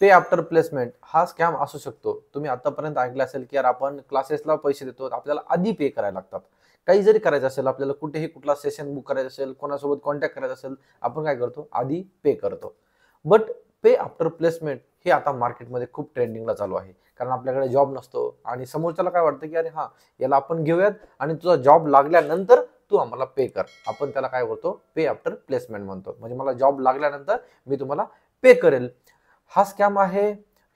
पे after placement हा scam असू शकतो। तुम्ही आतापर्यंत ऐकलं असेल की यार आपण क्लासेसला पैसे देतो, आपल्याला आधी पे करायला लागतात। काही जरी करायचं असेल, आपल्याला कुठेही कुठला सेशन बुक करायचं असेल, कोणासोबत कॉन्टॅक्ट करायचा असेल, आपण काय करतो, आधी पे करतो। बट पे आफ्टर प्लेसमेंट हे आता मार्केटमध्ये खूप ट्रेंडिंगला चालू आहे, कारण आपल्याकडे जॉब नसतो आणि समोरच्याला काय वाटतं की अरे हा याला आपण घेऊयात आणि तुझा जॉब लागल्यानंतर तू आम्हाला पे कर। आपण त्याला काय बोलतो, पे आफ्टर प्लेसमेंट म्हणतो। म्हणजे मला जॉब लागल्यानंतर मी तुम्हाला पे करेल। हा स्कॅम आहे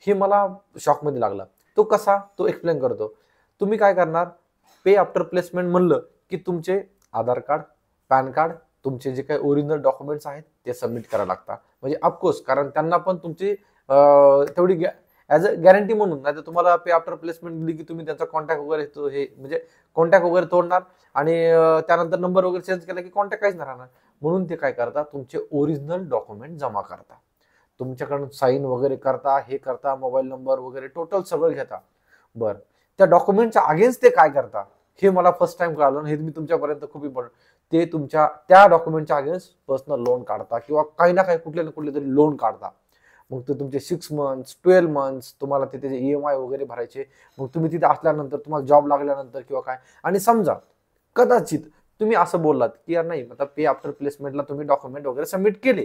हे मला शॉकमध्ये लागला। तो कसा, तो एक्सप्लेन करतो। तुम्ही काय करणार, पे आफ्टर प्लेसमेंट म्हणलं की तुमचे आधार कार्ड, पॅन कार्ड, तुमचे जे काही ओरिजिनल डॉक्युमेंट्स आहेत ते सबमिट करायला लागतात। म्हणजे ऑफकोर्स, कारण त्यांना पण तुमची तेवढी ॲज अ गॅरंटी म्हणून, नाही तर तुम्हाला पे आफ्टर प्लेसमेंट दिली की तुम्ही त्याचा कॉन्टॅक्ट वगैरे हे म्हणजे कॉन्टॅक्ट वगैरे तोडणार आणि त्यानंतर नंबर वगैरे चेंज केला की कॉन्टॅक्ट काहीच नाही राहणार। म्हणून ते काय करतात, तुमचे ओरिजिनल डॉक्युमेंट जमा करतात, तुमच्याकडून साईन वगैरे करता, हे करता, मोबाईल नंबर वगैरे टोटल सगळं घेता। बरं, त्या डॉक्युमेंटच्या अगेन्स्ट ते काय करता हे मला फर्स्ट टाइम कळालं, हे मी तुमच्यापर्यंत खूप इम्पॉर्टंट। ते तुमच्या त्या डॉक्युमेंटच्या अगेन्स्ट पर्सनल लोन काढता किंवा काही ना काही कुठले ना कुठले तरी लोन काढता। मग ते तुमचे 6 मंथ्स 12 मंथ्स तुम्हाला तिथे EMI वगैरे भरायचे। मग तुम्ही तिथे असल्यानंतर, तुम्हाला जॉब लागल्यानंतर किंवा काय, आणि समजा कदाचित तुम्ही असं बोललात की यार नाही, आता पे आफ्टर प्लेसमेंटला तुम्ही डॉक्युमेंट वगैरे सबमिट केले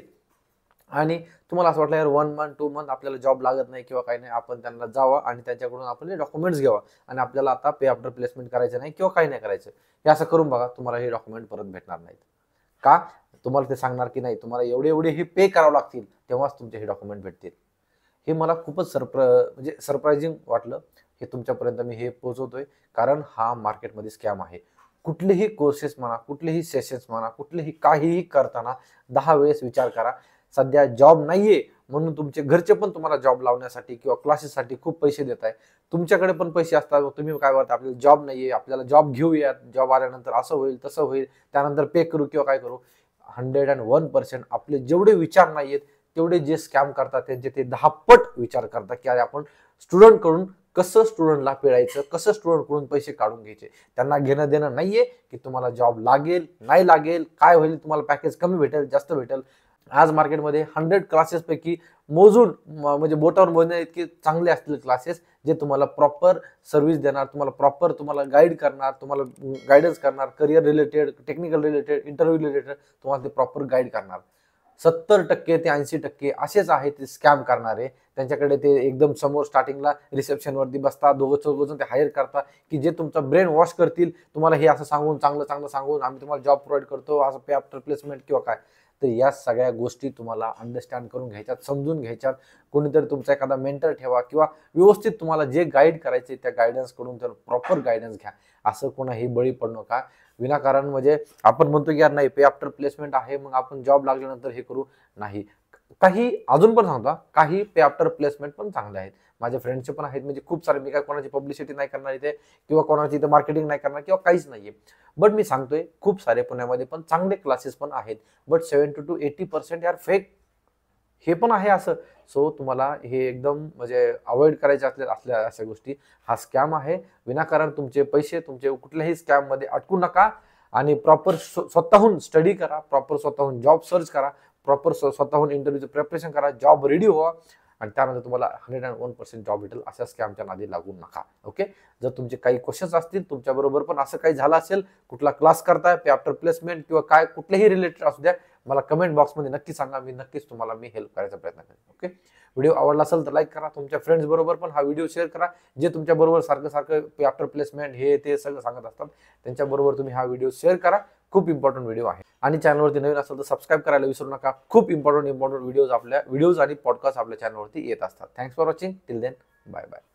आणि तुम्हाला असं वाटलं यार 1 मंथ 2 मंथ आपल्याला जॉब लागत नाही किंवा काही नाही, आपण त्यांना जावं आणि त्यांच्याकडून आपण डॉक्युमेंट्स घ्यावा आणि आपल्याला आता पे आफ्टर प्लेसमेंट करायचं नाही किंवा काही नाही करायचं, हे असं करून बघा, तुम्हाला हे डॉक्युमेंट परत भेटणार नाहीत। का? तुम्हाला ते सांगणार की नाही, तुम्हाला एवढे एवढे हे पे करावं लागतील तेव्हाच तुमचे हे डॉक्युमेंट भेटतील। हे मला खूपच म्हणजे सरप्राइजिंग वाटलं। हे तुमच्यापर्यंत मी हे पोहोचवतोय कारण हा मार्केटमध्ये स्कॅम आहे। कुठलेही कोर्सेस म्हणा, कुठलेही सेशन्स म्हणा, कुठलेही काहीही करताना 10 वेळेस विचार करा। सध्या जॉब नाहीये म्हणून तुमचे घरचे पण तुम्हाला जॉब लावण्यासाठी किंवा क्लासेससाठी खूप पैसे देत आहे। तुमच्याकडे पण पैसे असतात, तुम्ही काय करता, आपल्याला जॉब नाहीये, आपल्याला जॉब घेऊयात, जॉब आल्यानंतर असं होईल तसं होईल, त्यानंतर पे करू किंवा काय करू। 101% आपले जेवढे विचार नाहीयेत तेवढे जे स्कॅम करतात त्यांचे ते 10 पट विचार करतात की अरे आपण स्टुडंट कडून कसं स्टुडंटला पिळायचं, कसं स्टुडंट कडून पैसे काढून घ्यायचे। त्यांना घेणं देणं नाहीये की तुम्हाला जॉब लागेल नाही लागेल, काय होईल, तुम्हाला पॅकेज कमी भेटेल जास्त भेटेल। आज मार्केटमध्ये 100 क्लासेस पैकी मोजून म्हणजे बोटावर मोजण्या इतके चांगले असतील क्लासेस जे तुम्हाला प्रॉपर सर्व्हिस देणार, तुम्हाला प्रॉपर तुम्हाला गाईड करणार, तुम्हाला गाईडन्स करणार, career related, technical related, interview related तुम्हाला ते प्रॉपर गाईड करणार। 70% ते 80% असेच आहेत ते स्कॅम करणारे। त्यांच्याकडे ते एकदम समोर स्टार्टिंगला रिसेप्शनवरती बसतात, दोघं चौघं ते हायर करतात की जे तुमचा ब्रेन वॉश करतील, तुम्हाला हे असं सांगून, चांगलं चांगलं सांगून आम्ही तुम्हाला जॉब प्रोव्हाइड करतो, असं पे आफ्टर प्लेसमेंट किंवा काय। तर या सगळ्या गोष्टी तुम्हाला अंडरस्टँड करून घ्यायच्यात, समजून घ्यायच्यात। कोणीतरी तुमचा एखादा मेंटर ठेवा किंवा व्यवस्थित तुम्हाला जे गाईड करायचे त्या गायडन्स कडून तर प्रॉपर गायडन्स घ्या। असं कोणाही बळी पडू नका विनाकारण। म्हणजे आपण म्हणतो की यार नाही, पे आफ्टर प्लेसमेंट आहे मग आपण जॉब लागल्यानंतर हे करू, नाही। काही अजून पण सांगतो, काही पे आफ्टर प्लेसमेंट पण चांगले आहेत, माझ्या फ्रेंड्सचे पण आहेत। म्हणजे खूप सारे, मी काय कोणाची पब्लिसिटी नाही करणार इथे किंवा कोणाची इथे मार्केटिंग नाही करणार किंवा काहीच नाहीये। बट मी सांगतोय खूप सारे पुण्यामध्ये पण चांगले क्लासेस पण आहेत। बट 70 to 80% यार फेक हे पण आहे असं। सो तुम्हाला हे एकदम म्हणजे अवॉइड करायचे असल्या अशा गोष्टी। हा स्कॅम आहे, विनाकारण तुमचे पैसे तुमचे कुठल्याही स्कॅम मध्ये अटकू नका आणि प्रॉपर स्वतःहून स्टडी करा, प्रॉपर स्वतःहून जॉब सर्च करा, प्रॉपर स्वतःहून इंटरव्ह्यूचं प्रिपरेशन करा, जॉब रेडी व्हा आणि त्यानंतर तुम्हाला 101% जॉब भेटेल। अशा स्कॅमच्या नादी लागू नका। ओके, जर तुमचे काही क्वेश्चन्स असतील, तुमच्या बरोबर पण असं काही झालं असेल, कुठला क्लास करताय पे आफ्टर प्लेसमेंट किंवा काय कुठलेही रिलेटेड असू द्या, मला कमेंट बॉक्समध्ये नक्की सांगा, मी नक्कीच तुम्हाला हेल्प करायचा प्रयत्न करेन। ओके, व्हिडिओ आवडला असेल तर लाईक करा, तुमच्या फ्रेंड्स बरोबर पण हा व्हिडिओ शेअर करा, जे तुमच्या बरोबर सारखं सारखं पे आफ्टर प्लेसमेंट हे ते सगळं सांगत असतात, त्यांच्या बरोबर तुम्ही हा व्हिडिओ शेअर करा। खूप इम्पॉर्टंट व्हिडिओ आहे आणि चॅनलवरती नवीन असेल तर सबस्क्राईब करायला विसरू नका। खूप इम्पॉर्टंट व्हिडिओज आणि पॉडकास्ट आपल्या चॅनलवरती येत असतात। Thanks for watching, till then bye bye.